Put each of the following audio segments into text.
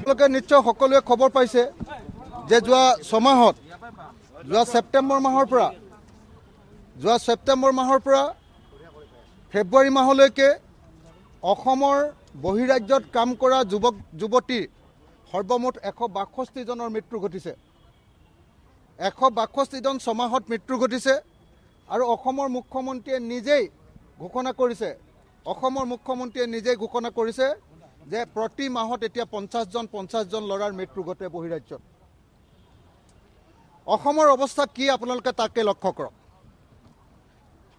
আপোনালোকে নিশ্চয় সকলোৱে খবৰ পাইছে যে যোৱা ছমাহত যোৱা ছেপ্টেম্বৰ মাহৰ পৰা ফেব্ৰুৱাৰী মাহলৈকে অসমৰ বহিৰাজ্যত কাম কৰা যুৱক যুৱতীৰ সৰ্বমুঠ 162 জনৰ মৃত্যু ঘটিছে। 162 জন ছমাহত মৃত্যু ঘটিছে আৰু অসমৰ মুখ্যমন্ত্ৰীয়ে নিজেই ঘোষণা কৰিছে যে প্ৰতি মাহত এতিয়া 50 জন ল'ৰাৰ মৃত্যু ঘটে বহিৰাজ্যত। অসমৰ অৱস্থা কি আপোনালোকে তাকে লক্ষ্য কৰক।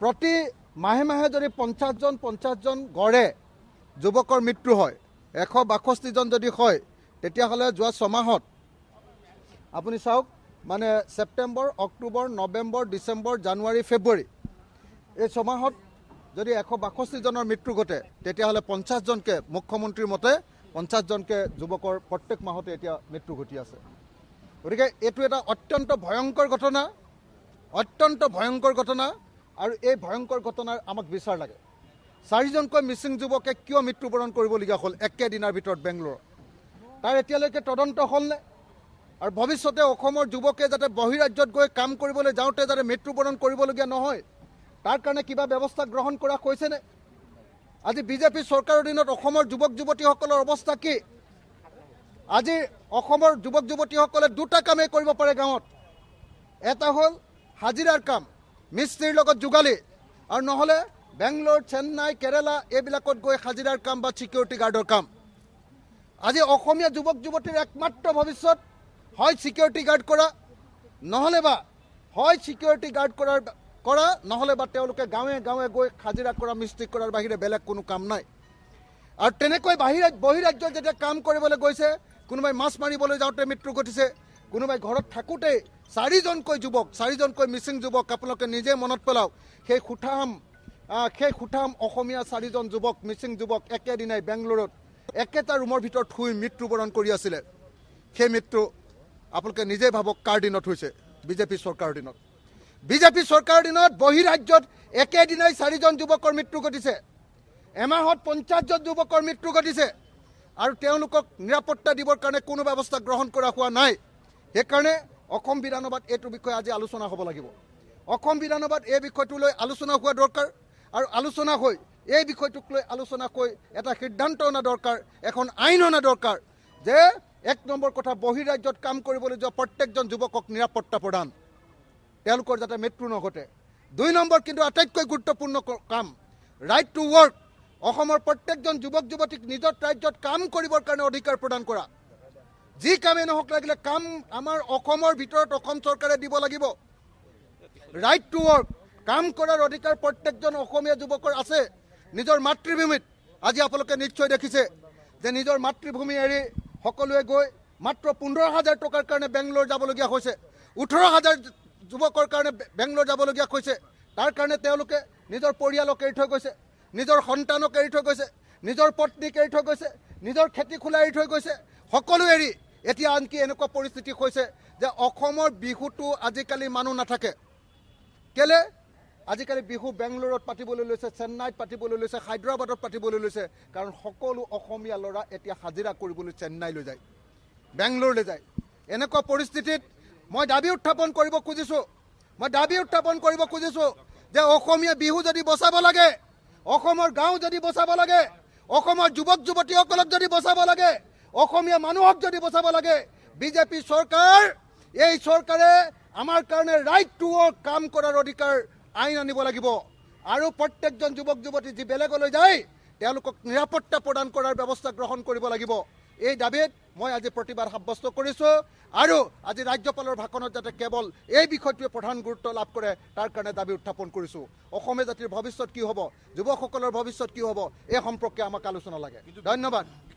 প্ৰতি মাহে যদি 50 জন গড়ে যুৱকৰ মৃত্যু হয়, 162 জন যদি হয়, তেতিয়াহ'লে যোৱা ছমাহত আপুনি চাওক, মানে ছেপ্টেম্বৰ, অক্টোবৰ, নৱেম্বৰ, ডিচেম্বৰ, জানুৱাৰী, ফেব্ৰুৱাৰী এই ছমাহত যদি 162 জনৰ মৃত্যু ঘটে, তেতিয়াহ'লে 50 জনকে, মুখ্যমন্ত্ৰীৰ মতে 50 জনকে যুৱকৰ প্ৰত্যেক মাহতে এতিয়া মৃত্যু ঘটি আছে। গতিকে এইটো এটা অত্যন্ত ভয়ংকৰ ঘটনা আৰু এই ভয়ংকৰ ঘটনাৰ আমাক বিচাৰ লাগে। 4জনকৈ মিচিং যুৱকে কিয় মৃত্যুবৰণ কৰিবলগীয়া হ'ল একেদিনাৰ ভিতৰত বেংগলোৰত? তাৰ এতিয়ালৈকে তদন্ত হ'লনে? আৰু ভৱিষ্যতে অসমৰ যুৱকে যাতে বহিৰাজ্যত গৈ কাম কৰিবলৈ যাওঁতে যাতে মৃত্যুবৰণ কৰিবলগীয়া নহয়, তাৰ কাৰণে কিবা ব্যৱস্থা গ্ৰহণ কৰা হৈছেনে? আজি বিজেপি চৰকাৰৰ দিনত অসমৰ যুৱক যুৱতীসকলৰ অৱস্থা কি? আজি অসমৰ যুৱক যুৱতীসকলে দুটা কামেই কৰিব পাৰে গাঁৱত। এটা হ'ল হাজিৰাৰ কাম, মিস্ত্ৰীৰ লগত যোগালী, আৰু নহ'লে বেংগলোৰ, চেন্নাই, কেৰালা এইবিলাকত গৈ হাজিৰাৰ কাম বা ছিকিউৰিটি গাৰ্ডৰ কাম। আজি অসমীয়া যুৱক যুৱতীৰ একমাত্ৰ ভৱিষ্যত হয় ছিকিউৰিটি গাৰ্ড কৰা, নহ'লে বা তেওঁলোকে গাঁৱে গাঁৱে গৈ হাজিৰা কৰা, মিস্ত্ৰী কৰাৰ বাহিৰে বেলেগ কোনো কাম নাই। আৰু তেনেকৈ বহিৰাজ্যত যেতিয়া কাম কৰিবলৈ গৈছে, কোনোবাই মাছ মাৰিবলৈ যাওঁতে মৃত্যু ঘটিছে, কোনোবাই ঘৰত থাকোঁতেই 4জনকৈ মিচিং যুৱক, আপোনালোকে নিজে মনত পেলাওক, সেই সুঠাম অসমীয়া 4জন যুৱক, মিচিং যুৱক একেদিনাই বেংগলোৰত একেটা ৰুমৰ ভিতৰত শুই মৃত্যুবৰণ কৰি আছিলে। সেই মৃত্যু আপোনালোকে নিজে ভাবক কাৰ দিনত হৈছে? বিজেপি চৰকাৰৰ দিনত। বিজেপি চৰকাৰৰ দিনত বহিৰাজ্যত একেদিনাই 4জন যুৱকৰ মৃত্যু ঘটিছে, এমাহত 50 জন যুৱকৰ মৃত্যু ঘটিছে, আৰু তেওঁলোকক নিৰাপত্তা দিবৰ কাৰণে কোনো ব্যৱস্থা গ্ৰহণ কৰা হোৱা নাই। সেইকাৰণে অসম বিধানসভাত এইটো বিষয়ে আজি আলোচনা হ'ব লাগিব। অসম বিধানসভাত এই বিষয়টো লৈ আলোচনা হোৱা দৰকাৰ, আৰু আলোচনা হৈ এই বিষয়টোক লৈ আলোচনা কৰি এটা সিদ্ধান্ত অনা দৰকাৰ, এখন আইন অনা দৰকাৰ যে 1 নম্বৰ কথা, বহিৰাজ্যত কাম কৰিবলৈ যোৱা প্ৰত্যেকজন যুৱকক নিৰাপত্তা প্ৰদান, তেওঁলোকৰ যাতে মৃত্যু নঘটে। 2 নম্বৰ কিন্তু আটাইতকৈ গুৰুত্বপূৰ্ণ কাম, ৰাইট টু ৱৰ্ক। অসমৰ প্ৰত্যেকজন যুৱক যুৱতীক নিজৰ ৰাজ্যত কাম কৰিবৰ কাৰণে অধিকাৰ প্ৰদান কৰা। যি কামেই নহওক লাগিলে কাম আমাৰ অসমৰ ভিতৰত অসম চৰকাৰে দিব লাগিব। ৰাইট টু ৱৰ্ক, কাম কৰাৰ অধিকাৰ প্ৰত্যেকজন অসমীয়া যুৱকৰ আছে নিজৰ মাতৃভূমিত। আজি আপোনালোকে নিশ্চয় দেখিছে যে নিজৰ মাতৃভূমি এৰি সকলোৱে গৈ মাত্ৰ 15,000 টকাৰ কাৰণে বেংগলোৰ যাবলগীয়া হৈছে, 18,000 যুৱকৰ কাৰণে বেংগলোৰ যাবলগীয়া হৈছে। তাৰ কাৰণে তেওঁলোকে নিজৰ পৰিয়ালক এৰি থৈ গৈছে, নিজৰ সন্তানক এৰি থৈ গৈছে, নিজৰ পত্নীক এৰি থৈ গৈছে, নিজৰ খেতি খোলা এৰি থৈ গৈছে, সকলো এৰি এতিয়া আনকি এনেকুৱা পৰিস্থিতি হৈছে যে অসমৰ বিহুটো আজিকালি মানুহ নাথাকে। কেলে? আজিকালি বিহু বেংগলোৰত পাতিবলৈ লৈছে, চেন্নাইত পাতিবলৈ লৈছে, হায়দৰাবাদত পাতিবলৈ লৈছে, কাৰণ সকলো অসমীয়া ল'ৰা এতিয়া হাজিৰা কৰিবলৈ চেন্নাইলৈ যায়, বেংগলোৰলৈ যায়। এনেকুৱা পৰিস্থিতিত মই দাবী উত্থাপন কৰিব খুজিছোঁ যে অসমীয়া বিহু যদি বচাব লাগে, অসমৰ গাঁও যদি বচাব লাগে, অসমৰ যুৱক যুৱতীসকলক যদি বচাব লাগে, অসমীয়া মানুহক যদি বচাব লাগে, বিজেপি চৰকাৰ, এই চৰকাৰে আমাৰ কাৰণে ৰাইট টু ৱৰ্ক, কাম কৰাৰ অধিকাৰ আইন আনিব লাগিব। আৰু প্ৰত্যেকজন যুৱক যুৱতী যি বেলেগলৈ যায়, তেওঁলোকক নিৰাপত্তা প্ৰদান কৰাৰ ব্যৱস্থা গ্ৰহণ কৰিব লাগিব। এই দাবীত মই আজি প্ৰতিবাদ সাব্যস্ত কৰিছোঁ, আৰু আজি ৰাজ্যপালৰ ভাষণত যাতে কেৱল এই বিষয়টোৱে প্ৰধান গুৰুত্ব লাভ কৰে, তাৰ কাৰণে দাবী উত্থাপন কৰিছোঁ। অসমীয়া জাতিৰ ভৱিষ্যত কি হ'ব, যুৱকসকলৰ ভৱিষ্যত কি হ'ব, এই সম্পৰ্কে আমাক আলোচনা লাগে। ধন্যবাদ।